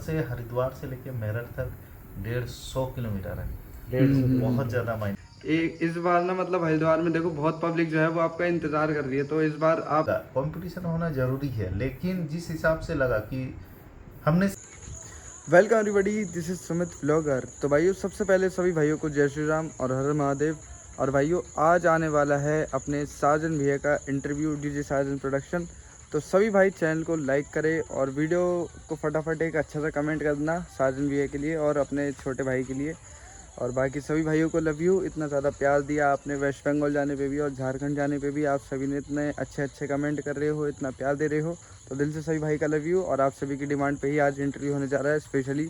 से हरिद्वार से लेके मेरठ तक 150 किलोमीटर है। 150 बहुत ज़्यादा मायने एक इस बार ना मतलब हरिद्वार में देखो बहुत पब्लिक जो है वो आपका इंतजार कर रही है, तो इस बार आप का कंपटीशन होना ज़रूरी है, लेकिन जिस हिसाब से लगा कि हमने welcome everybody, this is Sumit blogger. तो भाइयों, सबसे पहले सभी भाइयों को जय श्री राम और हर हर महादेव। और भाइयों, आज आने वाला है अपने साजन भैया का इंटरव्यू, डीजे साजन प्रोडक्शन। तो सभी भाई चैनल को लाइक करें और वीडियो को फटाफट एक अच्छा सा कमेंट कर देना साजन भैया के लिए और अपने छोटे भाई के लिए। और बाकी सभी भाइयों को लव यू। इतना ज़्यादा प्यार दिया आपने, वेस्ट बंगाल जाने पे भी और झारखंड जाने पे भी आप सभी ने इतने अच्छे अच्छे कमेंट कर रहे हो, इतना प्यार दे रहे हो, तो दिल से सभी भाई का लव यू। और आप सभी की डिमांड पे ही आज इंटरव्यू होने जा रहा है, स्पेशली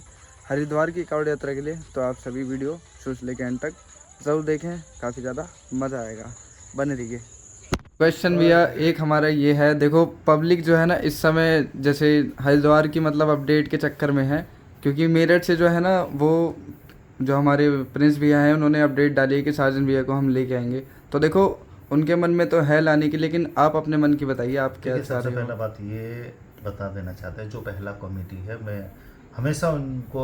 हरिद्वार की कांवड़ यात्रा के लिए। तो आप सभी वीडियो शुरू से लेकर एंड तक ज़रूर देखें, काफ़ी ज़्यादा मज़ा आएगा, बने रहिए। क्वेश्चन भैया एक हमारा ये है, देखो पब्लिक जो है ना इस समय जैसे हरिद्वार की मतलब अपडेट के चक्कर में है, क्योंकि मेरठ से जो है ना वो जो हमारे प्रिंस भैया हैं उन्होंने अपडेट डाली है कि साजन भैया को हम लेके आएंगे। तो देखो उनके मन में तो है लाने की, लेकिन आप अपने मन की बताइए, आप क्या देखिए, चाह सबसे रहे पहला हो। बात ये बता देना चाहते हैं, जो पहला कमेटी है, मैं हमेशा उनको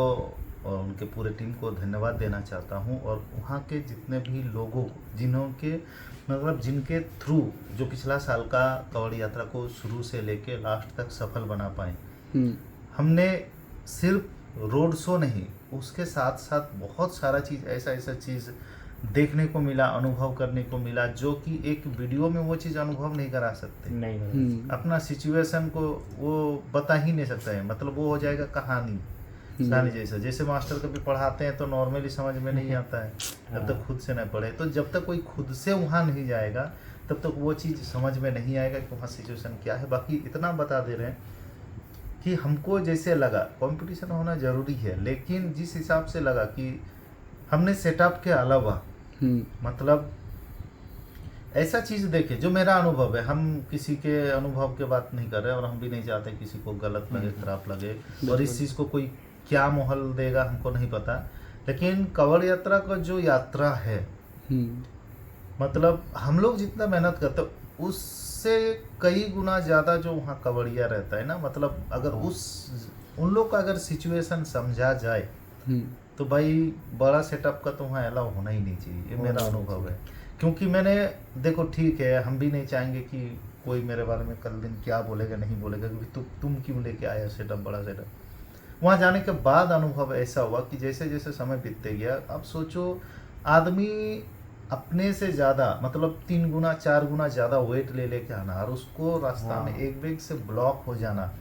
और उनके पूरे टीम को धन्यवाद देना चाहता हूँ। और वहाँ के जितने भी लोगों को जिनके थ्रू जो पिछला साल का कांवड़ यात्रा को शुरू से लेके लास्ट तक सफल बना पाए। हमने सिर्फ रोड शो नहीं, उसके साथ साथ बहुत सारा चीज़ ऐसा चीज़ देखने को मिला, अनुभव करने को मिला, जो कि एक वीडियो में वो चीज़ अनुभव नहीं करा सकते। नहीं अपना सिचुएशन को वो बता ही नहीं सकता है, मतलब वो हो जाएगा कहानी जैसा। जैसे मास्टर कभी पढ़ाते हैं तो नॉर्मली समझ में नहीं आता है जब तक खुद से न पढ़े। तो जब तक कोई खुद से वहाँ नहीं जाएगा तब तक वो चीज़ समझ में नहीं आएगा कि वहाँ सिचुएशन क्या है। बाकी इतना बता दे रहे हैं कि हमको जैसे लगा कंपटीशन होना ज़रूरी है, लेकिन जिस हिसाब से लगा कि हमने सेटअप के अलावा मतलब ऐसा चीज़ देखे जो मेरा अनुभव है। हम किसी के अनुभव के बात नहीं कर रहे और हम भी नहीं चाहते किसी को गलत लगे, खराब लगे, और इस चीज़ को कोई क्या माहौल देगा हमको नहीं पता। लेकिन कांवड़ यात्रा का जो यात्रा है, मतलब हम लोग जितना मेहनत करते हैं उससे कई गुना ज़्यादा जो वहाँ कांवड़िया रहता है ना, मतलब अगर उन लोग का अगर सिचुएशन समझा जाए तो भाई बड़ा सेटअप का तो वहाँ अलाउ होना ही नहीं चाहिए। ये मेरा अनुभव है, क्योंकि मैंने देखो ठीक है, हम भी नहीं चाहेंगे कि कोई मेरे बारे में कल दिन क्या बोलेगा नहीं बोलेगा, क्योंकि तुम क्यों लेके आया सेटअप, बड़ा सेटअप। वहाँ जाने के बाद अनुभव ऐसा हुआ कि जैसे जैसे समय बीतते गया, अब सोचो आदमी अपने से ज़्यादा मतलब 3 गुना 4 गुना ज़्यादा वेट ले लेके आना, और उसको रास्ता में एक बैग से ब्लॉक हो जाना।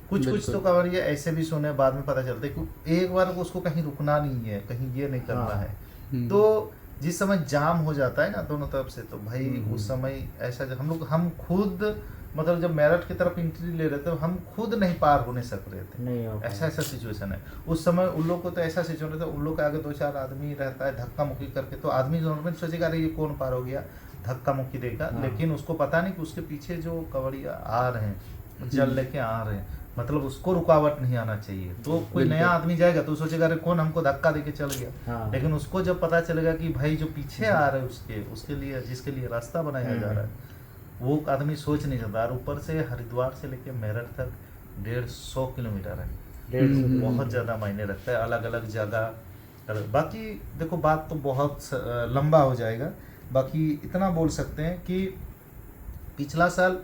कुछ तो कांवड़िया ऐसे भी सुने, बाद में पता चलता है कि एक बार उसको कहीं रुकना नहीं है, कहीं ये नहीं करना है। तो जिस समय जाम हो जाता है ना दोनों तरफ से, तो भाई उस समय ऐसा हम खुद मतलब जब मेरठ की तरफ एंट्री ले रहे थे, हम खुद नहीं पार होने सक रहे थे। ऐसा सिचुएशन है उस समय। उन लोग को तो ऐसा सिचुएशन था, उन लोग के आगे 2-4 आदमी रहता है धक्का मुक्की करके, तो आदमी नॉर्मल सोचेगा अरे ये कौन पार हो गया, धक्का मुक्की देगा। लेकिन उसको पता नहीं कि उसके पीछे जो कांवड़िया आ रहे हैं, जल लेके आ रहे हैं, मतलब उसको रुकावट नहीं आना चाहिए। तो कोई नया आदमी जाएगा तो सोचेगा अरे कौन हमको धक्का देके चल गया। लेकिन उसको जब पता चलेगा कि भाई जो पीछे आ रहे हैं उसके लिए जिसके लिए रास्ता बनाया जा रहा है, वो आदमी सोच नहीं सकता। और ऊपर से हरिद्वार से लेके मेरठ तक 150 किलोमीटर है। बहुत ज़्यादा मायने रखता है, अलग अलग जगह। बाकी देखो बात तो बहुत लंबा हो जाएगा। बाकी इतना बोल सकते हैं कि पिछला साल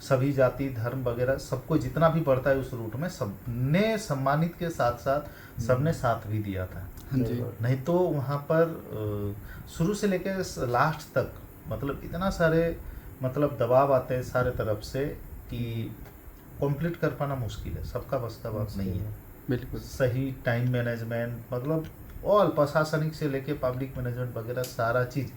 सभी जाति धर्म वगैरह सबको जितना भी पड़ता है उस रूट में, सबने सम्मानित के साथ साथ सबने साथ भी दिया था। नहीं तो वहाँ पर शुरू से लेकर लास्ट तक मतलब इतना सारे मतलब दबाव आते हैं सारे तरफ से कि कंप्लीट कर पाना मुश्किल है, सबका बस का बात नहीं है। बिल्कुल सही टाइम मैनेजमेंट मतलब ऑल प्रशासनिक से लेके पब्लिक मैनेजमेंट वगैरह सारा चीज़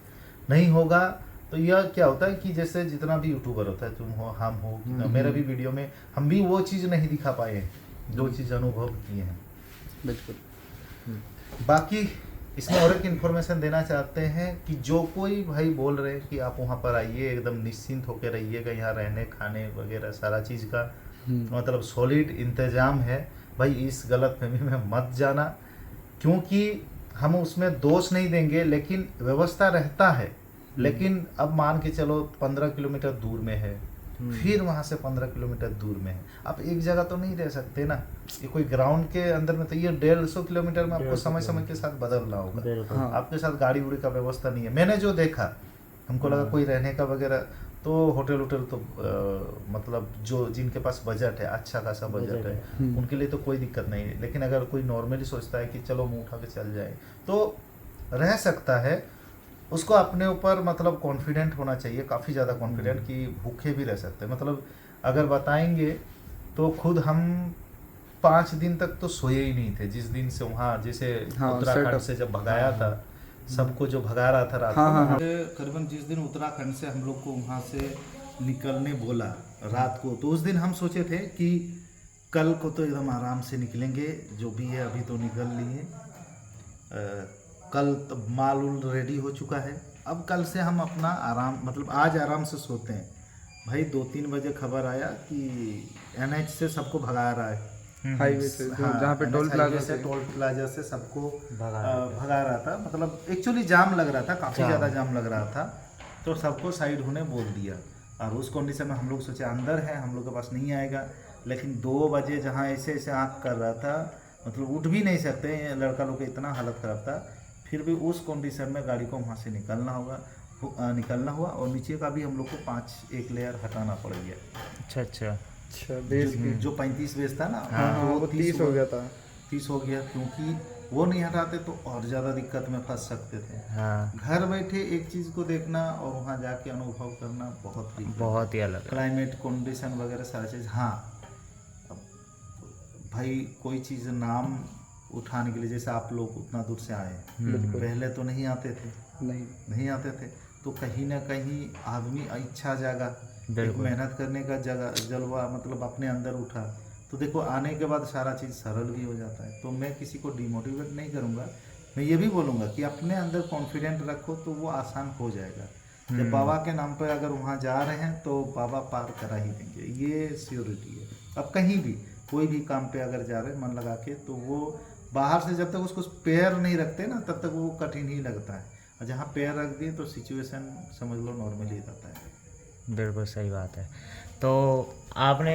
नहीं होगा तो यह क्या होता है कि जैसे जितना भी यूट्यूबर होता है, तुम हो हम हो, मेरे भी वीडियो में हम भी वो चीज़ नहीं दिखा पाए हैं जो चीज़ अनुभव किए हैं। बिल्कुल। बाकी इसमें और एक इन्फॉर्मेशन देना चाहते हैं कि जो कोई भाई बोल रहे हैं कि आप वहाँ पर आइए एकदम निश्चिंत होकर रहिएगा, यहाँ रहने खाने वगैरह सारा चीज़ का मतलब सॉलिड इंतजाम है, भाई इस गलत फहमी में मत जाना। क्योंकि हम उसमें दोष नहीं देंगे, लेकिन व्यवस्था रहता है। लेकिन अब मान के चलो 15 किलोमीटर दूर में है, फिर वहाँ से 15 किलोमीटर दूर में है। आप एक जगह तो नहीं रह सकते ना, ये कोई ग्राउंड के अंदर में, तो ये 150 किलोमीटर में आपको समय समय के साथ बदलना होगा। बिल्कुल। हाँ। आपके साथ गाड़ी उड़ी का व्यवस्था नहीं है। मैंने जो देखा, हमको लगा कोई रहने का वगैरह, तो होटल तो मतलब जो जिनके पास बजट है, अच्छा खासा बजट है, उनके लिए तो कोई दिक्कत नहीं है। लेकिन अगर कोई नॉर्मली सोचता है कि चलो मुँह उठा के चल जाए, तो रह सकता है। उसको अपने ऊपर मतलब कॉन्फिडेंट होना चाहिए, काफ़ी ज़्यादा कॉन्फिडेंट, कि भूखे भी रह सकते हैं। मतलब अगर बताएंगे तो खुद हम 5 दिन तक तो सोए ही नहीं थे, जिस दिन से वहाँ जैसे हाँ, उत्तराखंड setup। से जब भगाया था, सबको जो भगा रहा था रात हाँ, को, हाँ, हाँ। करीबन जिस दिन उत्तराखंड से हम लोग को वहाँ से निकलने बोला रात को, तो उस दिन हम सोचे थे कि कल को तो एकदम आराम से निकलेंगे, जो भी है अभी तो निकल लिए, कल तो माल उल रेडी हो चुका है, अब कल से हम अपना आराम, मतलब आज आराम से सोते हैं। भाई 2-3 बजे खबर आया कि NH से सबको भगा रहा है, हाईवे से हाँ, जहाँ पे NH टोल हाईवे प्लाजा से से। टोल प्लाजा से सबको भगा भगा रहा था। मतलब एक्चुअली जाम लग रहा था, काफ़ी जाम। ज़्यादा जाम लग रहा था, तो सबको साइड होने बोल दिया। और उस कंडीशन में हम लोग सोचे अंदर है, हम लोग के पास नहीं आएगा। लेकिन 2 बजे जहाँ ऐसे ऐसे आँख कर रहा था, मतलब उठ भी नहीं सकते, लड़का लोग का इतना हालत ख़राब था, फिर भी उस कंडीशन में गाड़ी को वहाँ से निकलना हुआ। और नीचे का भी हम लोग को 1 लेयर हटाना पड़ गया। अच्छा अच्छा। अच्छा, बेस की। जो 35 बेस था ना, हाँ, हाँ, वो 30 हो गया था। 30 हो गया, क्योंकि वो नहीं हटाते तो और ज़्यादा दिक्कत में फंस सकते थे। हाँ, घर बैठे एक चीज़ को देखना और वहाँ जाके अनुभव करना बहुत बहुत ही अलग है। क्लाइमेट कंडीशन वगैरह सारा चीज़। हाँ, अब भाई कोई चीज़ नाम उठाने के लिए, जैसे आप लोग उतना दूर से आए, पहले तो नहीं आते थे, नहीं आते थे, तो कहीं ना कहीं आदमी इच्छा जागा, एक बिल्कुल। मेहनत करने का जलवा मतलब अपने अंदर उठा, तो देखो आने के बाद सारा चीज़ सरल भी हो जाता है। तो मैं किसी को डिमोटिवेट नहीं करूँगा, मैं ये भी बोलूँगा कि अपने अंदर कॉन्फिडेंट रखो तो वो आसान हो जाएगा। जब बाबा के नाम पर अगर वहाँ जा रहे हैं तो बाबा पार करा ही देंगे, ये श्योरिटी है। अब कहीं भी कोई भी काम पे अगर जा रहे हैं मन लगा के, तो वो बाहर से जब तक उसको पैर नहीं रखते ना, तब तक वो कठिन ही लगता है। और जहाँ पैर रख दिए तो सिचुएशन समझ लो नॉर्मली रहता है। बिल्कुल सही बात है। तो आपने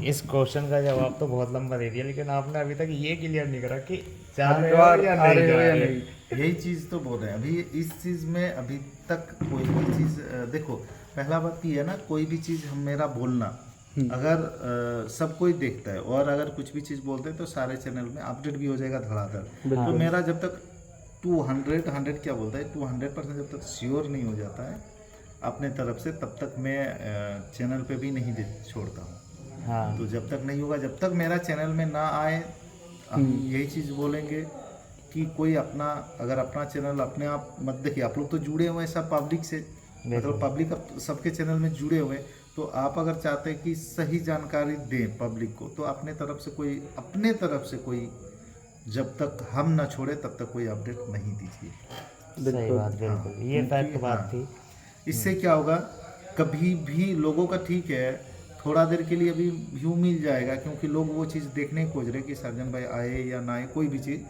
इस क्वेश्चन का जवाब तो बहुत लंबा दे दिया, लेकिन आपने अभी तक ये क्लियर नहीं करा कि जा रहे हो हरिद्वार या आ नहीं रहे हो जा या रहे। नहीं। यही चीज़ तो बोल रहे हैं। अभी इस चीज़ में अभी तक कोई भी चीज़ देखो, पहला बात ये है ना, कोई भी चीज़ हम मेरा बोलना अगर सब कोई देखता है, और अगर कुछ भी चीज़ बोलते हैं तो सारे चैनल में अपडेट भी हो जाएगा धड़ाधड़। तो मेरा जब तक 200 क्या बोलता है 200% जब तक श्योर नहीं हो जाता है अपने तरफ से, तब तक मैं चैनल पे भी नहीं छोड़ता हूँ। हाँ, तो जब तक नहीं होगा, जब तक मेरा चैनल में ना आए, हम यही चीज़ बोलेंगे कि कोई अपना, अगर अपना चैनल अपने आप मत देखिए। आप लोग तो जुड़े हुए हैं सब पब्लिक से, मतलब पब्लिक सबके चैनल में जुड़े हुए हैं, तो आप अगर चाहते हैं कि सही जानकारी दें पब्लिक को, तो अपने तरफ से कोई जब तक हम ना छोड़े तब तक कोई अपडेट नहीं दीजिए। सही बात, बिल्कुल ये फैक्ट बात थी। इससे क्या होगा, कभी भी लोगों का ठीक है थोड़ा देर के लिए अभी व्यू मिल जाएगा, क्योंकि लोग वो चीज़ देखने खोज रहे हैं कि सर्जन भाई आए या ना आए, कोई भी चीज़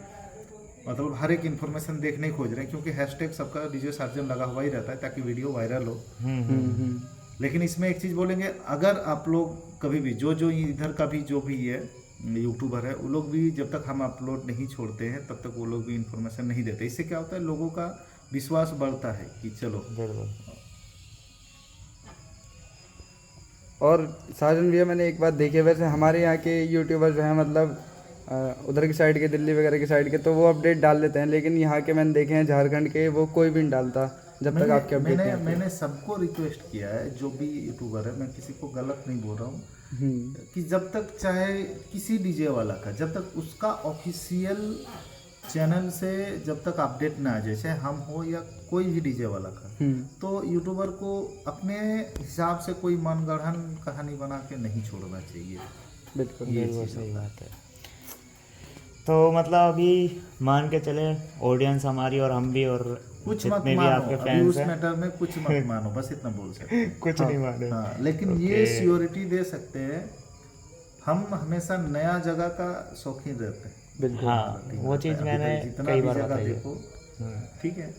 मतलब हर एक इन्फॉर्मेशन देखने खोज रहे हैं, क्योंकि हैशटैग सबका डीजे सर्जन लगा हुआ ही रहता है ताकि वीडियो वायरल हो। लेकिन इसमें एक चीज़ बोलेंगे, अगर आप लोग कभी भी जो इधर का भी जो भी है यूट्यूबर है, वो लोग भी जब तक हम अपलोड नहीं छोड़ते हैं तब तक वो लोग भी इन्फॉर्मेशन नहीं देते। इससे क्या होता है, लोगों का विश्वास बढ़ता है कि चलो। बिल्कुल। और साजन भैया, मैंने एक बात देखी है, वैसे हमारे यहाँ के यूट्यूबर जो हैं, मतलब उधर की साइड के, दिल्ली वगैरह की साइड के, तो वो अपडेट डाल देते हैं, लेकिन यहाँ के मैंने देखे हैं झारखंड के, वो कोई भी नहीं डालता जब तक आपके अपडेट नहीं आते। मैंने सबको रिक्वेस्ट किया है, जो भी यूट्यूबर है, मैं किसी को गलत नहीं बोल रहा हूँ, कि जब तक चाहे किसी डीजे वाला का, जब तक उसका ऑफिशियल चैनल से जब तक अपडेट ना आ जाए, चाहे हम हो या कोई भी डीजे वाला का, तो यूट्यूबर को अपने हिसाब से कोई मनगढ़ंत कहानी बना के नहीं छोड़ना चाहिए। बिल्कुल बिल्कुल सही बात है। तो मतलब अभी मान के चले ऑडियंस हमारी और हम भी, और कुछ मत जितने भी मानो, आपके अभी फैंस उस हैं, मैटर में कुछ मत मानो, बस इतना बोल सकते हैं। कुछ नहीं माने। हाँ, लेकिन ये श्योरिटी दे सकते हैं, हम हमेशा नया जगह का शौकीन रहते हैं। बिल्कुल। हाँ, वो चीज़ अभी मैंने तक जितना कई भी बार जगह बताई है। देखो, ठीक है,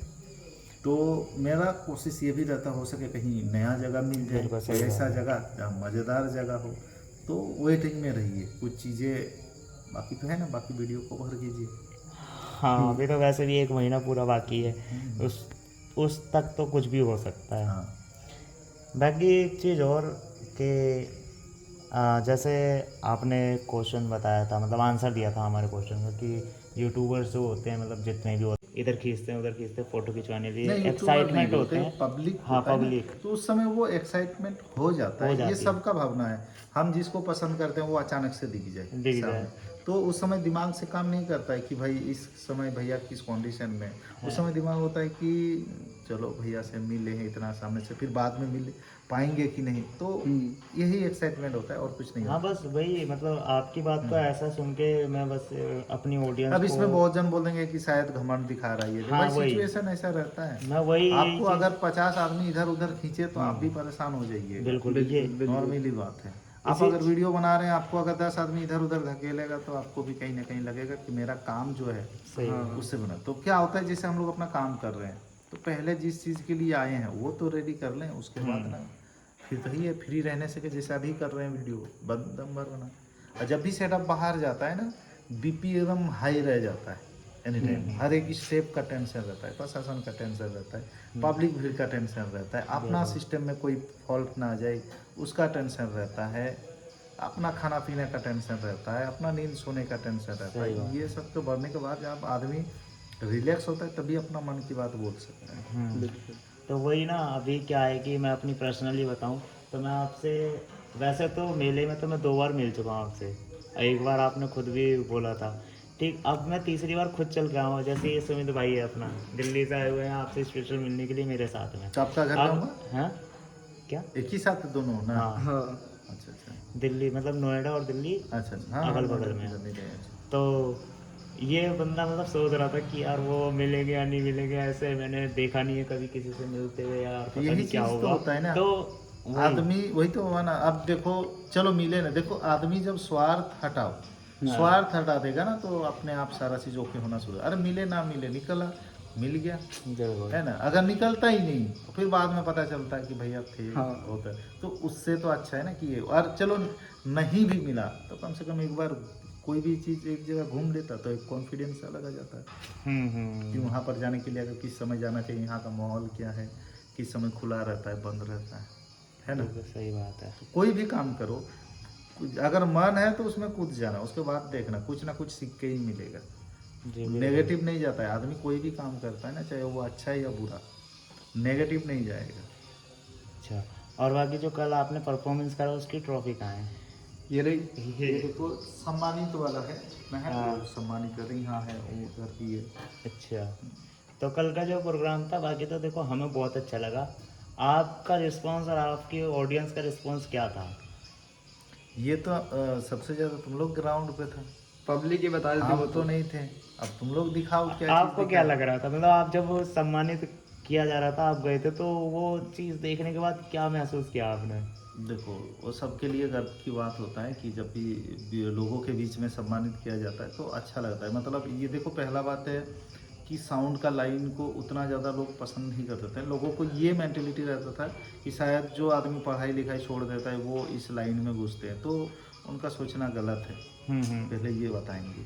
तो मेरा कोशिश ये भी रहता हो सके कहीं नया जगह मिल जाए, बिल्कुल कोई सही ऐसा बात है। जगह जहाँ मज़ेदार जगह हो, तो वेटिंग में रहिए। कुछ चीज़ें बाकी तो है ना, बाकी वीडियो कवर कीजिए। हाँ, अभी तो वैसे भी 1 महीना पूरा बाकी है, हम्म। उस तक तो कुछ भी हो सकता है। हाँ बाकी एक चीज़ और कि जैसे आपने क्वेश्चन बताया था, मतलब आंसर दिया था हमारे क्वेश्चन का कि यूट्यूबर्स जो होते हैं, मतलब जितने भी होते हैं, इधर खींचते हैं उधर खींचते हैं, फ़ोटो खिंचवाने के लिए नहीं, यूट्यूबर नहीं एक्साइटमेंट बोलते, होते हैं। पब्लिक हाँ, होता है ना, पब्लिक तो उस समय वो एक्साइटमेंट हो जाता हो है। ये जाती है, सबका भावना है। हम जिसको पसंद करते हैं वो अचानक से दिख जाए दिख सामने, जाए। तो उस समय दिमाग से काम नहीं करता है कि भाई इस समय भैया किस कंडीशन में है। उस समय दिमाग होता है कि चलो भैया से मिले हैं इतना सामने से, फिर बाद में मिल पाएंगे कि नहीं, तो यही एक्साइटमेंट होता है और कुछ नहीं हाँ, होता। बस वही, मतलब आपकी बात को ऐसा सुन के मैं बस अपनी ऑडियंस अब को, इसमें बहुत जन बोलेंगे कि शायद घमंड दिखा रहा है ये, हाँ भाई वही, सिचुएशन ऐसा रहता है। मैं वही यही आपको चीज़, अगर 50 आदमी इधर उधर खींचे तो आप भी परेशान हो जाइएगा। बिल्कुल ये नॉर्मली बात है। आप इसी अगर वीडियो बना रहे हैं, आपको अगर 10 आदमी इधर उधर धकेलेगा तो आपको भी कहीं ना कहीं लगेगा कि मेरा काम जो है सही उससे बना। तो क्या होता है, जैसे हम लोग अपना काम कर रहे हैं तो पहले जिस चीज़ के लिए आए हैं वो तो रेडी कर लें, उसके बाद ना फिर तो ही है फ्री रहने से, कि जैसे अभी कर रहे हैं वीडियो बंदम भर बना। और जब भी सेटअप बाहर जाता है ना, बीपी एकदम हाई रह जाता है एनी टाइम। हर एक स्टेप का टेंशन रहता है, प्रशासन का टेंशन रहता है, पब्लिक भीड़ का टेंशन रहता है, अपना सिस्टम में कोई फॉल्ट ना आ जाए उसका टेंशन रहता है, अपना खाना पीने का टेंशन रहता है, अपना नींद सोने का टेंशन रहता सही बात है। ये सब तो बढ़ने के बाद जब आदमी रिलैक्स होता है तभी अपना मन की बात बोल सकता है। तो वही ना, अभी क्या है कि मैं अपनी पर्सनली बताऊं तो मैं आपसे, वैसे तो मेले में तो मैं 2 बार मिल चुका हूँ आपसे, एक बार आपने खुद भी बोला था, ठीक। अब मैं तीसरी बार खुद चल के आया हूँ, जैसे ये सुमित भाई है अपना, दिल्ली से आए हुए हैं आपसे स्पेशल मिलने के लिए मेरे साथ में। तो आपका घर कहाँ अब हुआ? हाँ, क्या? एक ही साथ दोनों ना? हाँ, हाँ अच्छा अच्छा दिल्ली, मतलब नोएडा और दिल्ली अच्छा अच्छा। हाँ हाँ, अगल नोएडा बगल में किधर है। नहीं गए। अच्छा। तो ये बंदा मतलब सोच रहा था कि यार वो मिलेंगे या नहीं मिलेंगे, ऐसे मैंने देखा नहीं है कभी किसी से मिलते हुए, यार तो पता यही नहीं क्या चीज़ तो होगा। होता है ना, तो वही, आदमी वही तो हुआ ना। अब देखो, चलो मिले ना, देखो आदमी जब स्वार्थ हटाओ, स्वार्थ हटा देगा ना तो अपने आप सारा चीज ओके होना शुरू। अरे मिले ना मिले, निकला, मिल गया, जरूर, है ना। अगर निकलता ही नहीं तो फिर बाद में पता चलता है कि भैया थे, हाँ। होता है। तो उससे तो अच्छा है ना कि ये, और चलो नहीं भी मिला तो कम से कम एक बार कोई भी चीज़ एक जगह घूम लेता तो एक कॉन्फिडेंस अलग आ जाता है कि वहाँ पर जाने के लिए अगर किस समय जाना चाहिए, यहाँ का माहौल क्या है, किस समय खुला रहता है, बंद रहता है ना। बिल्कुल सही बात है। तो कोई भी काम करो, अगर मन है तो उसमें कूद जाना, उसके बाद देखना कुछ ना कुछ सीख के ही मिलेगा। जी बिल्कुल। नेगेटिव नहीं जाता है आदमी, कोई भी काम करता है ना, चाहे वो अच्छा है या बुरा, नेगेटिव नहीं जाएगा। अच्छा, और बाकी जो कल आपने परफॉर्मेंस करा उसकी ट्रॉफी कहाँ है? ये रही। ये देखो सम्मानित वाला है, मैं है हाँ। वो सम्मानित कर रही, हाँ है वो उधर की है। अच्छा, तो कल का जो प्रोग्राम था, बाकी तो देखो हमें बहुत अच्छा लगा। आपका रिस्पांस और आपकी ऑडियंस का रिस्पांस क्या था? ये तो सबसे ज़्यादा तुम लोग ग्राउंड पे था, पब्लिक ही बता देते वो हम तो नहीं थे। अब तुम लोग दिखाओ क्या चीज़ आपको क्या दिखाओ। लग रहा था, मतलब आप जब वो सम्मानित किया जा रहा था, आप गए थे, तो वो चीज़ देखने के बाद क्या महसूस किया आपने? देखो, वो सबके लिए गर्व की बात होता है कि जब भी लोगों के बीच में सम्मानित किया जाता है तो अच्छा लगता है। मतलब ये देखो, पहला बात है कि साउंड का लाइन को उतना ज़्यादा लोग पसंद नहीं करते थे। लोगों को ये मेंटेलिटी रहता था कि शायद जो आदमी पढ़ाई लिखाई छोड़ देता है वो इस लाइन में घुसते हैं, तो उनका सोचना गलत है। पहले ये बताएंगे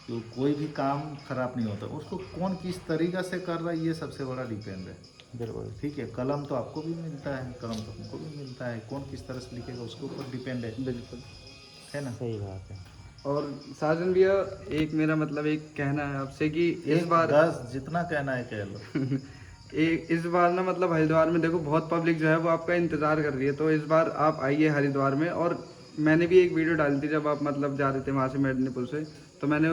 कि कोई भी काम खराब नहीं होता, उसको कौन किस तरीक़ा से कर रहा है ये सबसे बड़ा डिपेंड है। बिल्कुल। ठीक है, कलम तो आपको भी मिलता है, कलम तो हमको भी मिलता है, कौन किस तरह से लिखेगा उसके ऊपर डिपेंड है बिल्कुल ना। सही बात है। और साजन भैया, एक मेरा मतलब एक कहना है आपसे कि इस एक बार 10 जितना कहना है कह लो। इस बार ना मतलब हरिद्वार में देखो बहुत पब्लिक जो है वो आपका इंतज़ार कर रही है, तो इस बार आप आइए हरिद्वार में। और मैंने भी एक वीडियो डाली थी जब आप मतलब जा रहे थे वहाँ से मेदिनीपुर से, तो मैंने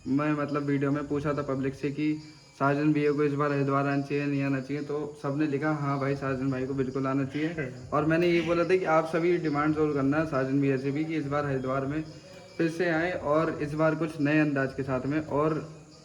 मैं मतलब वीडियो में पूछा था पब्लिक से कि साजन भैया को इस बार हरिद्वार आना चाहिए नहीं आना चाहिए, तो सबने लिखा हाँ भाई साजन भाई को बिल्कुल आना चाहिए। और मैंने ये बोला था कि आप सभी डिमांड जरूर करना साजन भैया से भी कि इस बार हरिद्वार में फिर से आएँ, और इस बार कुछ नए अंदाज के साथ में और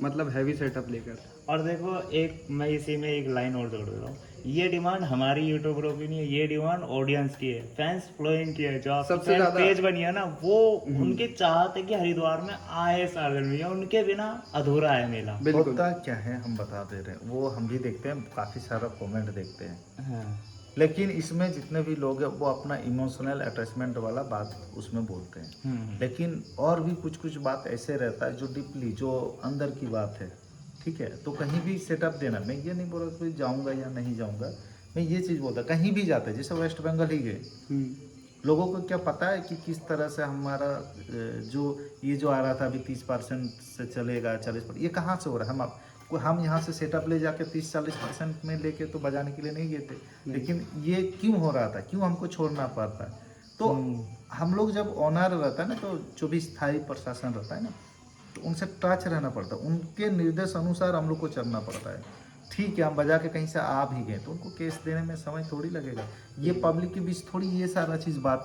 मतलब हैवी सेटअप लेकर। और देखो, एक मैं इसी में एक लाइन और जोड़ देता हूँ ये डिमांड हमारी यूट्यूबरों की नहीं है, ये डिमांड ऑडियंस की है, फैंस फॉलोइंग की है। जो आपकी सबसे फैन ज्यादा- पेज बनी है ना, वो उनकी चाहत है कि हरिद्वार में आए साजन भैया, उनके बिना अधूरा है मेला। बिल्कुल। होता क्या है हम बता दे रहे हैं, वो हम भी देखते हैं, काफ़ी सारा कमेंट देखते हैं, हाँ लेकिन इसमें जितने भी लोग हैं वो अपना इमोशनल अटैचमेंट वाला बात उसमें बोलते हैं। लेकिन और भी कुछ कुछ बात ऐसे रहता है जो डीपली, जो अंदर की बात है, ठीक है। तो कहीं भी सेटअप देना, मैं ये नहीं बोल रहा कि जाऊँगा या नहीं जाऊँगा, मैं ये चीज़ बोलता कहीं भी जाते हैं, जैसे वेस्ट बंगाल ही गए, लोगों को क्या पता है कि किस तरह से हमारा जो ये जो आ रहा था अभी 30% से चलेगा 40%, ये कहाँ से हो रहा है। हम यहाँ से सेटअप ले जाके 30-40% में लेके तो बजाने के लिए नहीं गए थे, लेकिन ये क्यों हो रहा था, क्यों हमको छोड़ना पड़ता है। तो हम लोग जब ऑनर रहता है ना, तो जो भी स्थायी प्रशासन रहता है ना, तो उनसे टच रहना पड़ता है, उनके निर्देश अनुसार हम लोग को चलना पड़ता है। ठीक है, हम बजा के कहीं से आ भी गए तो उनको केस देने में समय थोड़ी लगेगा। ये पब्लिक के बीच थोड़ी ये सारा चीज़ बात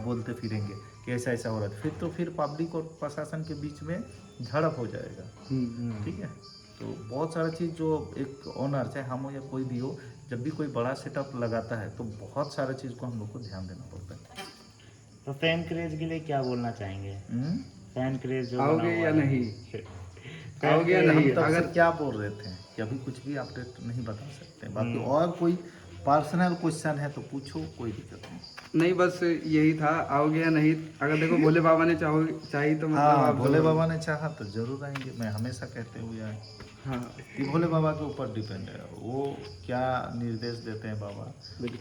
बोलते फिरेंगे कि ऐसा ऐसा हो रहा है, फिर पब्लिक और प्रशासन के बीच में झड़प हो जाएगा। ठीक है, तो बहुत सारा चीज़ जो एक ऑनर, चाहे हम हो या कोई भी हो, जब भी कोई बड़ा सेटअप लगाता है तो बहुत सारा चीज़ को हम लोग को ध्यान देना पड़ता है। तो फैन क्रेज के लिए क्या बोलना चाहेंगे? फैन क्रेज जो आओगे बना हुआ या है। नहीं? फैन आओगे या क्रेज- नहीं? हम तब से अगर क्या बोल रहे थे कि अभी कुछ भी अपडेट नहीं बता सकते, बाकी और कोई पर्सनल क्वेश्चन है तो पूछो, कोई दिक्कत नहीं। नहीं, बस यही था, आओगे या नहीं। अगर देखो भोले बाबा ने चाहिए तो मतलब हाँ, आप भोले जरूर- बाबा ने चाहा तो जरूर आएंगे, मैं हमेशा कहते हुए आए। हाँ ये भोले बाबा के ऊपर डिपेंड है, वो क्या निर्देश देते हैं बाबा,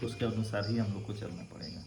उसके अनुसार ही हम लोग को चलना पड़ेगा।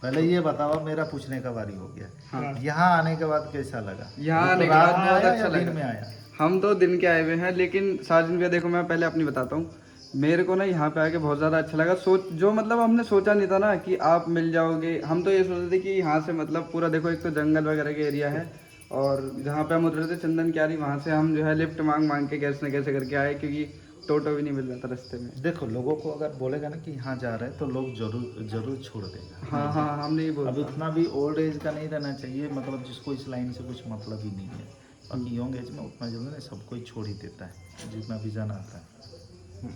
पहले ये बताओ, मेरा पूछने का बारी हो गया। हाँ। यहाँ आने के बाद कैसा लगा? यहाँ वो तो आने के रात बाद में बहुत आया अच्छा या दिन लगा। में आया? हम तो दिन के आए हुए हैं, लेकिन साजन भैया देखो, मैं पहले अपनी बताता हूँ। मेरे को ना यहाँ पे आके बहुत ज़्यादा अच्छा लगा। जो मतलब हमने सोचा नहीं था ना कि आप मिल जाओगे। हम तो ये सोच रहे थे कि यहाँ से मतलब पूरा देखो, एक तो जंगल वगैरह के एरिया है, और जहाँ पे हम उतरे थे चंदन क्यारी, वहाँ से हम जो है लिफ्ट मांग मांग के कैसे न कैसे करके आए, क्योंकि टोटो भी नहीं मिल रहा था रास्ते में। देखो, लोगों को अगर बोलेगा ना कि यहाँ जा रहे हैं तो लोग जरूर जरूर छोड़ देगा। हाँ हाँ, हमने ये अब बोला। इतना भी ओल्ड एज का नहीं रहना चाहिए, मतलब जिसको इस लाइन से कुछ मतलब ही नहीं है। बाकी यंग एज में उतना जल्दी नहीं, सब कोई छोड़ ही देता है जितना भी जाना आता है।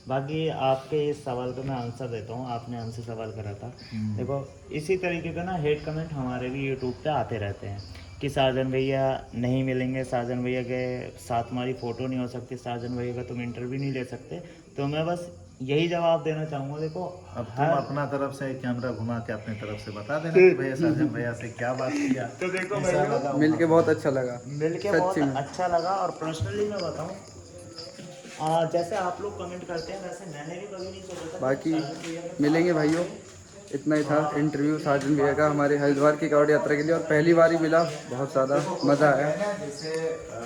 बाकी आपके इस सवाल का मैं आंसर देता हूँ। आपने हमसे सवाल करा था, देखो इसी तरीके का ना हेट कमेंट हमारे भी यूट्यूब पे आते रहते हैं कि साजन भैया नहीं मिलेंगे, साजन भैया के साथ हमारी फ़ोटो नहीं हो सकती, साजन भैया का तुम इंटरव्यू नहीं ले सकते। तो मैं बस यही जवाब देना चाहूँगा, देखो अब तुम अपना तरफ से कैमरा घुमा के अपनी तरफ से बता देना कि भैया साजन भैया से क्या बात किया। तो देखो ऐसा लगा मिल के बहुत अच्छा लगा। मिलके सच्ची बहुत में। अच्छा लगा। और पर्सनली मैं बताऊँ, जैसे आप लोग कमेंट करते हैं वैसे मैंने भी कभी नहीं सोचा था। बाकी मिलेंगे भाइयों, इतना ही था इंटरव्यू साजन भैया का हमारे हरिद्वार की कांवड़ यात्रा के लिए, और पहली बार ही मिला, बहुत ज़्यादा मज़ा आया। है ना, जैसे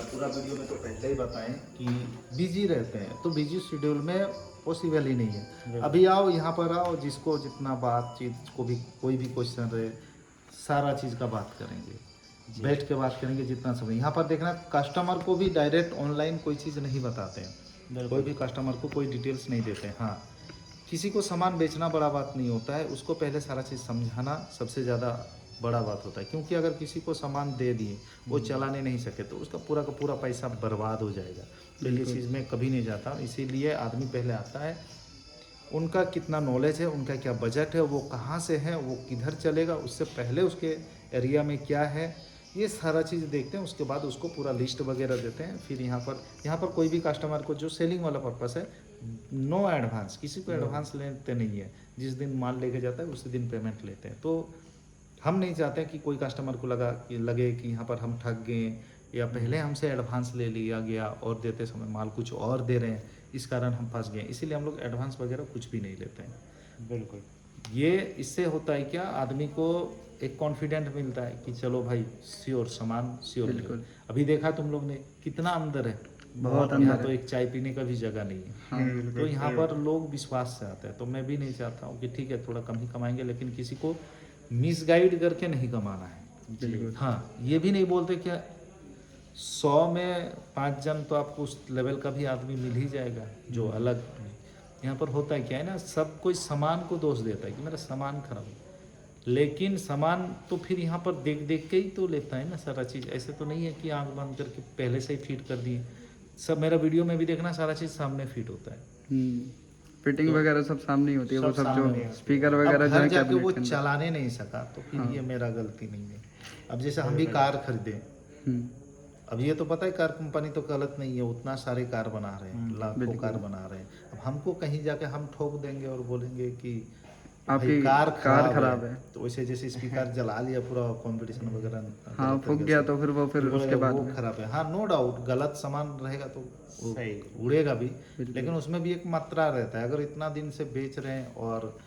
पूरा वीडियो में तो पहले ही बताएं कि बिजी रहते हैं, तो बिजी शेड्यूल में पॉसिबल ही नहीं है। अभी आओ, यहाँ पर आओ, जिसको जितना बातचीत को भी कोई भी क्वेश्चन रहे, सारा चीज़ का बात करेंगे, बैठ के बात करेंगे जितना समय। यहाँ पर देखना, कस्टमर को भी डायरेक्ट ऑनलाइन कोई चीज़ नहीं बताते हैं, कोई भी कस्टमर को कोई डिटेल्स नहीं देते हैं। हाँ, किसी को सामान बेचना बड़ा बात नहीं होता है, उसको पहले सारा चीज़ समझाना सबसे ज़्यादा बड़ा बात होता है। क्योंकि अगर किसी को सामान दे दिए, वो चलाने नहीं सके, तो उसका पूरा का पूरा पैसा बर्बाद हो जाएगा। तो ये चीज़ में कभी नहीं जाता, इसीलिए आदमी पहले आता है, उनका कितना नॉलेज है, उनका क्या बजट है, वो कहाँ से है, वो किधर चलेगा, उससे पहले उसके एरिया में क्या है, ये सारा चीज़ देखते हैं। उसके बाद उसको पूरा लिस्ट वगैरह देते हैं। फिर यहाँ पर कोई भी कस्टमर को जो सेलिंग वाला पर्पस है, नो एडवांस, किसी को एडवांस लेते नहीं है। जिस दिन माल लेके जाता है उसी दिन पेमेंट लेते हैं। तो हम नहीं चाहते कि कोई कस्टमर को लगे कि यहाँ पर हम ठग गए, या पहले हमसे एडवांस ले लिया गया और देते समय माल कुछ और दे रहे हैं, इस कारण हम फंस गए। इसीलिए हम लोग एडवांस वगैरह कुछ भी नहीं लेते हैं। बिल्कुल, ये इससे होता है क्या, आदमी को एक कॉन्फिडेंट मिलता है कि चलो भाई, श्योर सामान श्योर। बिल्कुल। अभी देखा तुम लोग ने कितना अंदर है, बहुत यहाँ अंदर तो है। एक चाय पीने का भी जगह नहीं है। हाँ, तो यहाँ पर लोग विश्वास से आते हैं। तो मैं भी नहीं चाहता हूँ कि ठीक है थोड़ा कम ही कमाएंगे, लेकिन किसी को मिसगाइड करके नहीं कमाना है। बिल्कुल। हाँ, ये भी नहीं बोलते कि 100 में 5 जन तो आपको उस लेवल का भी आदमी मिल ही जाएगा जो अलग। यहाँ पर होता है क्या है ना, सब कोई सामान को दोष देता है कि मेरा सामान खराब है, लेकिन सामान तो फिर यहाँ पर देख देख के ही तो लेता है ना सारा चीज़। ऐसे तो नहीं है कि आंख बंद करके पहले से ही फिट कर दिए। सब मेरा वीडियो में भी देखना, सारा चीज़ सामने फिट होता है। फिटिंग वगैरह सब सामने ही होती है, वो सब सब सामने जो होती है। स्पीकर अब वगैरह जो घर है जाके कैबिनेट वो के अंदर। चलाने नहीं सका तो फिर हाँ। ये मेरा गलती नहीं है। अब जैसे हम भी कार खरीदे, हम्म, अब ये तो पता है कार कंपनी तो गलत नहीं है, उतना सारे कार बना रहे हैं, लाखों बिल्कुल। कार बना रहे हैं। अब हमको कहीं जाके हम ठोक देंगे और बोलेंगे कि भाई आपकी कार कार खराब खराब है, है। तो वैसे जैसे स्पीकर जला लिया पूरा कंपटीशन वगैरह हाँ, गलत फूक तरीके गया से, तो फिर वो फिर बोलेगा उसके बाद वो में खराब है। हाँ, नो डाउट गलत सामान रहेगा तो वो सही। उड़ेगा भी, बिल्कुल। लेकिन उसमें भी एक मात्रा रहता है। अगर इतना दिन से बेच रहे हैं और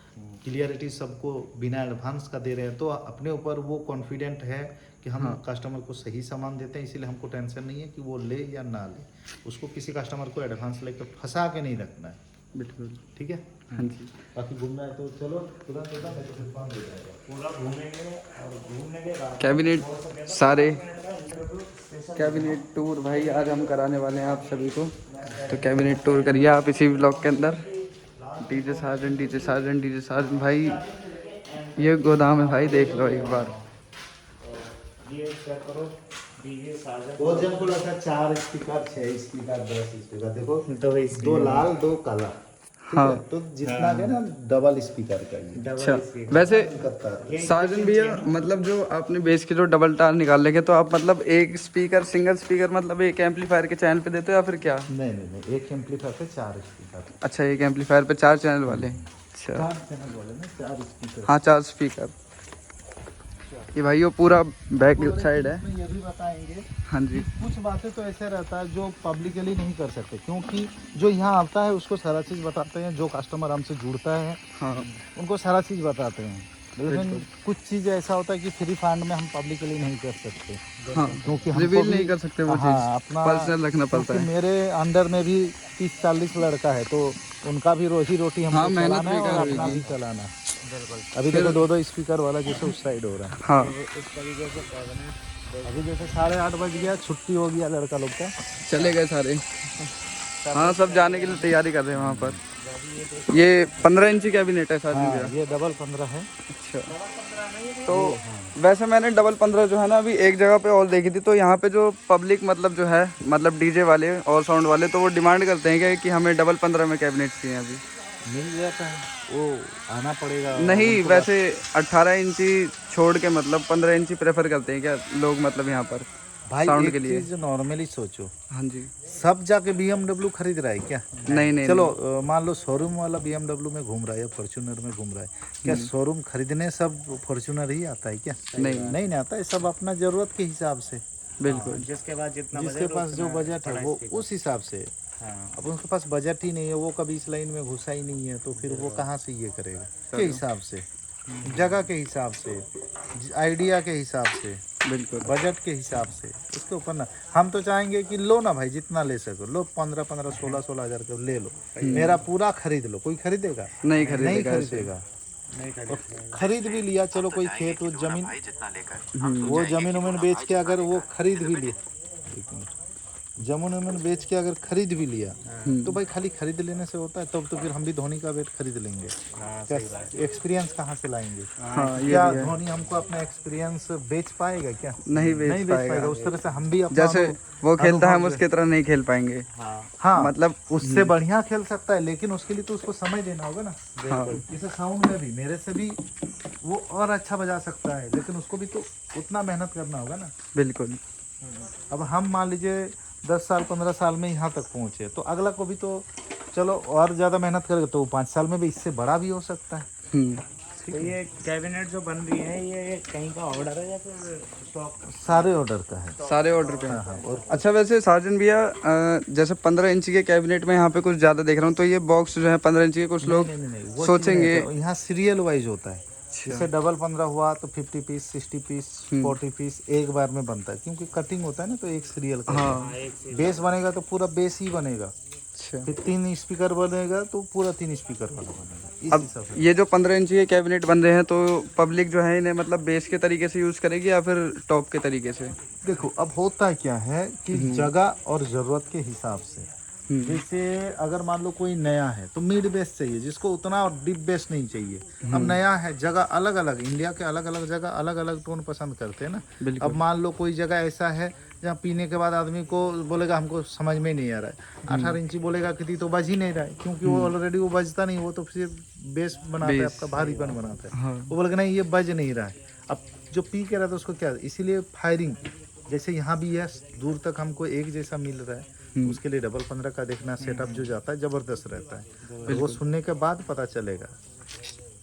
क्लियरिटी सबको बिना एडवांस का दे रहे हैं, तो अपने ऊपर वो कॉन्फिडेंट है कि हम हाँ। कस्टमर को सही सामान देते हैं, इसीलिए हमको टेंशन नहीं है कि वो ले या ना ले। उसको किसी कस्टमर को एडवांस लेकर फंसा के नहीं रखना है, बिल्कुल। ठीक है। हाँ जी। बाकी घूमना है तो चलो, तुरंत होगा, मैं तो फिर बंद हो जाएगा। पूरा घूमेंगे और घूमने के बाद कैबिनेट सारे कैबिनेट टूर भाई आज हम कराने वाले हैं आप सभी को, तो कैबिनेट टूर करिए आप इसी ब्लॉग के अंदर। डीजे साजन भाई, ये गोदाम है भाई, देख लो एक बार। ये चेक करो, डीजे साजन वो जन को लगता है 4 स्पीकर 6 स्पीकर 10 स्पीकर, देखो तो 2 लाल 2 काला, ठीक हाँ। है। तो जितना है ना डबल स्पीकर का ये अच्छा, डबल वैसे इकहत्तर। साजन भैया मतलब जो आपने बेस के जो डबल टार निकाल लेंगे, तो आप मतलब एक स्पीकर सिंगल स्पीकर मतलब एक एम्पलीफायर के चैनल पे देते हो या फिर क्या? नहीं, एक एम्पलीफायर पे 4 स्पीकर, अच्छा, एक एम्पलीफायर पे 4 चैनल वाले। अच्छा 4 चैनल बोले ना, 4 स्पीकर। हाँ, 4 स्पीकर। ये भाई वो पूरा बैक साइड है। इसमें ये भी बताएंगे, हाँ जी। कुछ बातें तो ऐसे रहता है जो पब्लिकली नहीं कर सकते, क्योंकि जो यहाँ आता है उसको सारा चीज़ बताते हैं, जो कस्टमर हमसे जुड़ता है हाँ उनको सारा चीज़ बताते हैं। लेकिन कुछ चीज़ ऐसा होता है कि फ्री फंड में हम पब्लिकली नहीं कर सकते, हाँ, क्योंकि हमको रिवील भी- नहीं कर सकते वो हाँ, चीज़, अपना पर्सनल रखना पड़ता क्योंकि है। मेरे अंडर में भी 30-40 लड़का है, तो उनका भी रोजी रोटी हमको हाँ, मेहनत चलाना है और बेकार अपना होगी। भी चलाना है। अभी देखो 2-2 स्पीकर वाला जैसे उस साइड हो रहा है। हाँ, इस तरीके से अभी जैसे 8:30 बज गया, छुट्टी हो गया लड़का लोग का। चले गए सारे। हाँ, सब जाने के लिए तैयारी कर रहे हैं वहाँ पर। ये 15 इंची कैबिनेट है साजन भैया। हाँ, ये डबल 15 है। अच्छा, तो वैसे मैंने डबल 15 जो है ना अभी एक जगह पे और देखी थी, तो यहाँ पे जो पब्लिक मतलब जो है मतलब डीजे वाले और साउंड वाले, तो वो डिमांड करते हैं कि हमें डबल 15 में कैबिनेट चाहिए अभी। मिल जाता है, वो आना पड़ेगा। नहीं, उनको वैसे 18 इंची छोड़ के मतलब 15 इंची प्रेफर करते हैं क्या लोग, मतलब यहाँ पर भाई साउंड एक के लिए। चीज नॉर्मली सोचो, हाँ जी। सब जाके BMW खरीद रहा है क्या? नहीं चलो मान लो शोरूम वाला BMW में घूम रहा है या फॉर्च्यूनर में घूम रहा है, क्या शोरूम खरीदने सब फॉर्च्यूनर ही आता है क्या? नहीं आता है, सब अपना जरूरत के हिसाब से, बिल्कुल। जिसके बाद जितना जिसके पास जो बजट है वो उस हिसाब से। हाँ, अब उनके पास बजट ही नहीं है, वो कभी इस लाइन में घुसा ही नहीं है, तो फिर वो कहाँ से ये करेगा? के हिसाब से, जगह के हिसाब से, आइडिया के हिसाब से, बिल्कुल। बजट के हिसाब से, उसके ऊपर ना। हम तो चाहेंगे कि लो ना भाई, जितना ले सको लो, 15-15, 16-16 हज़ार का ले लो, मेरा पूरा खरीद लो। कोई खरीदेगा? नहीं नहीं खरीदेगा ऐसे। खरीदेगा। और खरीद भी लिया, चलो कोई खेत वो जमीन, वो जमीन उमीन बेच के अगर वो खरीद भी लिया, एक मिनट, जमीन उमीन बेच के अगर खरीद भी लिया, तो भाई खाली खरीद लेने से होता है? तब तो फिर हम भी धोनी का बैट खरीद लेंगे, क्या एक्सपीरियंस कहाँ से लाएंगे? हाँ, ये क्या भी है। धोनी हमको अपना एक्सपीरियंस बेच पाएगा क्या? नहीं बेच पाएगा। उस तरह से हम भी अपना जैसे वो खेलता है हम उसकी तरह नहीं खेल पाएंगे। हाँ, मतलब उससे बढ़िया खेल सकता है, लेकिन उसके लिए तो उसको समय देना होगा ना। हाँ, जैसे साउंड में भी मेरे से भी वो और अच्छा बजा सकता है, लेकिन उसको भी तो उतना मेहनत करना होगा ना। बिल्कुल। अब हम मान लीजिए 10 साल 15 साल में यहाँ तक पहुँचे, तो अगला को भी तो चलो और ज़्यादा मेहनत करेगा तो 5 साल में भी इससे बड़ा भी हो सकता है। तो ये कैबिनेट जो बन रही है ये कहीं का ऑर्डर है या फिर स्टॉक? सारे ऑर्डर का है। सारे ऑर्डर पे हैं। हाँ, और अच्छा, वैसे साजन भैया जैसे 15 इंची के कैबिनेट में यहाँ पे कुछ ज़्यादा देख रहा हूँ, तो ये बॉक्स जो है 15 इंची के, कुछ लोग नहीं, वो सोचेंगे। चीज़ नहीं है, यहाँ सीरियल वाइज होता है। जैसे डबल 15 हुआ तो 50 पीस, 60 पीस, 40 पीस एक बार में बनता है, क्योंकि कटिंग होता है ना, तो एक सीरियल का हाँ। बेस बनेगा तो पूरा बेस ही बनेगा, अच्छा, फिर 3 स्पीकर बनेगा तो पूरा 3 स्पीकर वाला बनेगा, इस अब हिसाब से। ये जो 15 इंची के कैबिनेट बन रहे हैं, तो पब्लिक जो है इन्हें मतलब बेस के तरीके से यूज़ करेगी या फिर टॉप के तरीके से? देखो अब होता क्या है कि जगह और ज़रूरत के हिसाब से, जैसे अगर मान लो कोई नया है तो मिड बेस चाहिए, जिसको उतना डीप बेस नहीं चाहिए। अब नया है, जगह अलग अलग, इंडिया के अलग अलग जगह अलग अलग टोन पसंद करते हैं ना। बिल्कुल। अब मान लो कोई जगह ऐसा है जहाँ पीने के बाद आदमी को बोलेगा हमको समझ में नहीं आ रहा है, 18 इंची बोलेगा कितनी तो बज ही नहीं रहा है, क्योंकि वो ऑलरेडी वो बजता नहीं, वो तो फिर बेस बनाता है, आपका भारीपन बनाता है। हाँ। वो बोलेगा नहीं ये बज नहीं रहा है। अब जो पी के रहता है उसको क्या, इसीलिए फायरिंग जैसे यहाँ भी है, दूर तक हमको एक जैसा मिल रहा है, उसके लिए डबल 15 का देखना सेटअप जो जाता है ज़बरदस्त रहता है। तो वो सुनने के बाद पता चलेगा,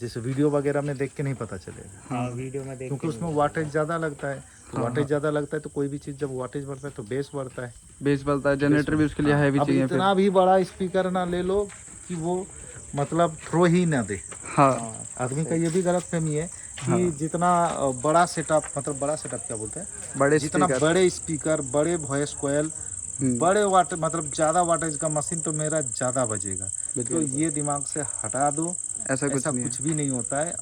जैसे वीडियो वगैरह में देख के नहीं पता चलेगा। हाँ वीडियो में देख क्योंकि उसमें वाटेज ज़्यादा लगता है, तो वाटेज ज़्यादा लगता है तो कोई भी चीज़ जब वाटेज बढ़ता है तो बेस बढ़ता है। बेस बढ़ता है, जनरेटर भी उसके लिए हैवी अब चाहिए फिर। इतना भी बड़ा स्पीकर ना ले लो कि वो मतलब थ्रो ही ना दे। हाँ आदमी का ये भी गलत फहमी है कि जितना बड़ा सेटअप, मतलब बड़ा सेटअप क्या बोलते हैं, बड़े जितना स्पीकर। बड़े स्पीकर, बड़े वॉइस कोयल, बड़े वाट मतलब ज़्यादा वाटेज का मशीन तो मेरा ज़्यादा बजेगा। तो ये दिमाग से हटा दो, ऐसा ऐसा कुछ नहीं कुछ भी नहीं होता है।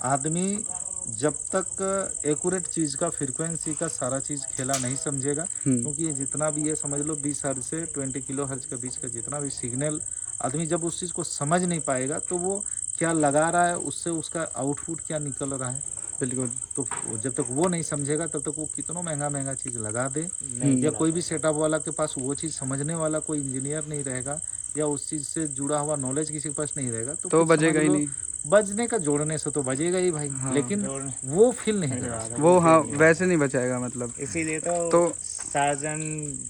आदमी जब तक एक्यूरेट चीज़ का, फ्रीक्वेंसी का सारा चीज़ खेला नहीं समझेगा, क्योंकि ये जितना भी है समझ लो 20 हर्ट्ज से 20 किलो हर्ट्ज के बीच का जितना भी सिग्नल, आदमी जब उस चीज़ को समझ नहीं पाएगा तो वो क्या लगा रहा है, उससे उसका आउटपुट क्या निकल रहा है, बिल्कुल। तो जब तक वो नहीं समझेगा तब तक वो कितना महंगा चीज़ लगा दे, या कोई भी सेटअप वाला के पास वो चीज़ समझने वाला कोई इंजीनियर नहीं रहेगा, या उस चीज़ से जुड़ा हुआ नॉलेज किसी के पास नहीं रहेगा, तो तो फिर बजेगा समझ ही लो, नहीं। बजने का जोड़ने से तो बजेगा ही भाई, लेकिन वो फील नहीं करा। वो हाँ वैसे नहीं बचाएगा मतलब। इसीलिए तो साजन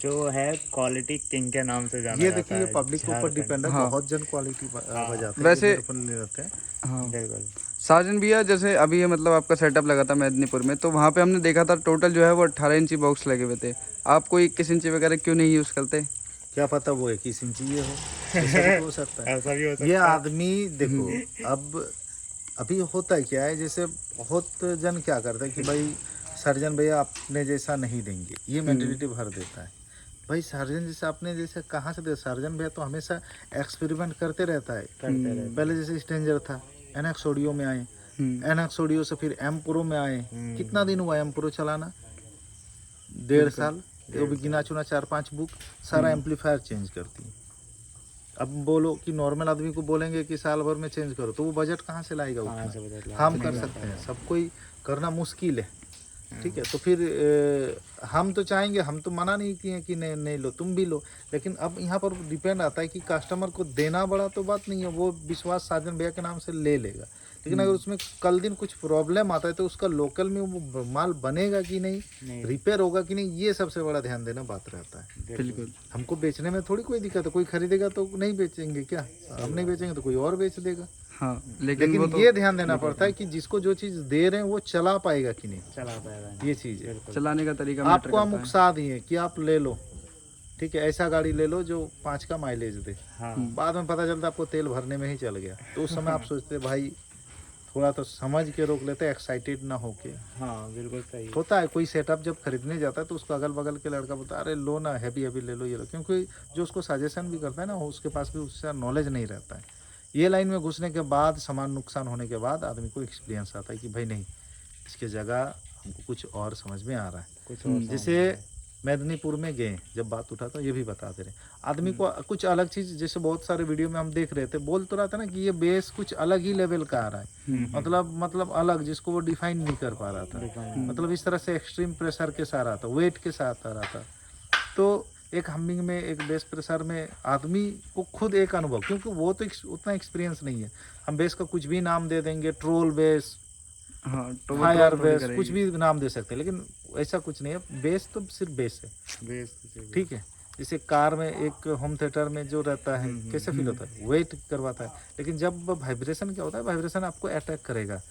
जो है क्वालिटी किंग के नाम से जाना ये जाता देखिए ये है पब्लिक के ऊपर झारखंड। डिपेंड है, हाँ। बहुत जन क्वालिटी बजाते हैं, वैसे- ये मेरे पर नहीं रहते हैं। हाँ बिल्कुल। साजन भैया, जैसे अभी ये मतलब आपका सेटअप लगा था मेदिनीपुर में, तो वहाँ पे हमने देखा था टोटल जो है वो 18 इंची बॉक्स लगे हुए थे। आप कोई 21 इंची वगैरह क्यों नहीं यूज़ करते? क्या पता वो 21 इंची ये हो, ऐसा भी तो हो सकता है। ऐसा भी हो सकता ये है। आदमी देखो, अब अभी होता है क्या है, जैसे बहुत जन क्या करता है कि भाई सर्जन भैया अपने जैसा नहीं देंगे, ये मेंटेलिटी भर देता है। भाई सर्जन जैसे अपने जैसे कहाँ से दे, सर्जन भैया तो हमेशा एक्सपेरिमेंट करते रहता है। पहले जैसे स्ट्रेंजर था, एनएक्स ऑडियो में आए, एनएक्स ऑडियो से फिर एम प्रो में आए। कितना दिन हुआ एम प्रो चलाना? 1.5 साल। वो भी गिना चुना 4-5 बुक, सारा एम्पलीफायर चेंज करती है। अब बोलो कि नॉर्मल आदमी को बोलेंगे कि साल भर में चेंज करो, तो वो बजट कहाँ से लाएगा उतना? हम कर सकते हैं, सब कोई करना मुश्किल है, ठीक है। तो फिर हम तो चाहेंगे, हम तो मना नहीं किए कि नहीं नहीं लो, तुम भी लो, लेकिन अब यहाँ पर डिपेंड आता है कि कस्टमर को देना बड़ा तो बात नहीं है, वो विश्वास साजन भैया के नाम से ले लेगा, लेकिन अगर उसमें कल दिन कुछ प्रॉब्लम आता है तो उसका लोकल में वो माल बनेगा कि नहीं, रिपेयर होगा कि नहीं, ये सबसे बड़ा ध्यान देना बात रहता है। बिल्कुल। हमको बेचने में थोड़ी कोई दिक्कत है, कोई खरीदेगा तो नहीं बेचेंगे क्या, हम नहीं बेचेंगे तो कोई और बेच देगा। हाँ लेकिन लेकिन वो तो ये ध्यान देना पड़ता है कि जिसको जो चीज़ दे रहे हैं वो चला पाएगा कि नहीं, चला पाएगा। ये चीज़ है। चलाने का तरीका मैटर आपको हम करता है। उकसा दिए कि आप ले लो, ठीक है, ऐसा गाड़ी ले लो जो 5 का माइलेज दे, हाँ। बाद में पता चलता आपको तेल भरने में ही चल गया, तो उस समय आप सोचते भाई थोड़ा तो समझ के रोक लेते, एक्साइटेड ना होके। हाँ बिल्कुल सही। होता है कोई सेटअप जब खरीदने जाता है तो उसको अगल बगल के लड़का बोलता है अरे लो ना, हैवी ले लो, ये लो, क्योंकि जो उसको सजेशन भी करता है ना, उसके पास भी उससे नॉलेज नहीं रहता है। ये लाइन में घुसने के बाद, सामान नुकसान होने के बाद आदमी को एक्सपीरियंस आता है कि भाई नहीं, इसके जगह हमको कुछ और समझ में आ रहा है। कुछ और जैसे मेदिनीपुर में गए, जब बात उठा तो ये भी बता दे रहे, आदमी को कुछ अलग चीज़, जैसे बहुत सारे वीडियो में हम देख रहे थे, बोल तो रहा था ना कि ये बेस कुछ अलग ही लेवल का आ रहा है, मतलब अलग, जिसको वो डिफाइन नहीं कर पा रहा था, मतलब इस तरह से एक्सट्रीम प्रेशर के साथ आ रहा था, वेट के साथ आ रहा था। तो एक हमिंग में, एक बेस प्रेशर में आदमी को खुद एक अनुभव, क्योंकि वो तो उतना एक्सपीरियंस नहीं है, हम बेस का कुछ भी नाम दे देंगे, ट्रोल बेस, हाँ तो वो फायर थोड़ी बेस, करेगी। कुछ भी नाम दे सकते हैं, लेकिन ऐसा कुछ नहीं है, बेस तो सिर्फ बेस है, ठीक है। जैसे कार में एक होम थिएटर में जो रहता है कैसे फील होता है, वेट करवाता है, लेकिन जब वाइब्रेशन क्या होता है, वाइब्रेशन आपको अटैक करेगा,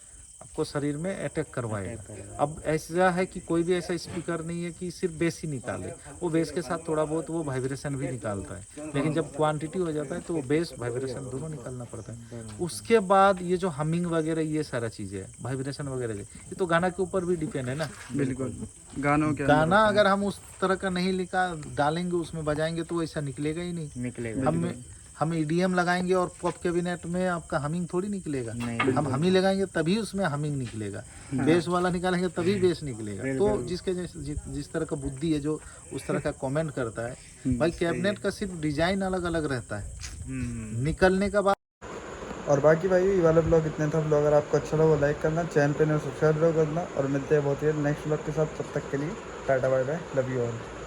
आपको शरीर में अटैक करवाएगा। अब ऐसा है कि कोई भी ऐसा स्पीकर नहीं है कि सिर्फ बेस ही निकाले, वो बेस के साथ थोड़ा बहुत वो वाइब्रेशन भी निकालता है, लेकिन जब क्वांटिटी हो जाता है तो वो बेस वाइब्रेशन दोनों निकालना पड़ता है। उसके बाद ये जो हमिंग वगैरह, ये सारा चीज़ें है, वाइब्रेशन वगैरह, ये तो गाना के ऊपर भी डिपेंड है ना। बिल्कुल। गानों के गाना अगर हम उस तरह का नहीं लिखा डालेंगे, उसमें बजाएंगे तो ऐसा निकलेगा ही नहीं। निकलेगा। हम ईडीएम लगाएंगे और पॉप कैबिनेट में आपका हमिंग थोड़ी निकलेगा, हम हमिंग लगाएंगे तभी उसमें हमिंग निकलेगा, बेस वाला निकालेंगे तभी बेस निकलेगा। तो जिसके जिस तरह का बुद्धि है, जो उस तरह का कमेंट करता है, भाई कैबिनेट का सिर्फ डिजाइन अलग अलग रहता है, निकलने का बाद और बाकी भाई ये वाला ब्लॉग इतने था। ब्लॉग अगर आपको अच्छा लगा लाइक करना, चैनल पे नहीं सब्सक्राइब करना, और मिलते हैं बहुत ही नेक्स्ट ब्लॉग के साथ। तब तक के लिए टाटा bye bye, love you all.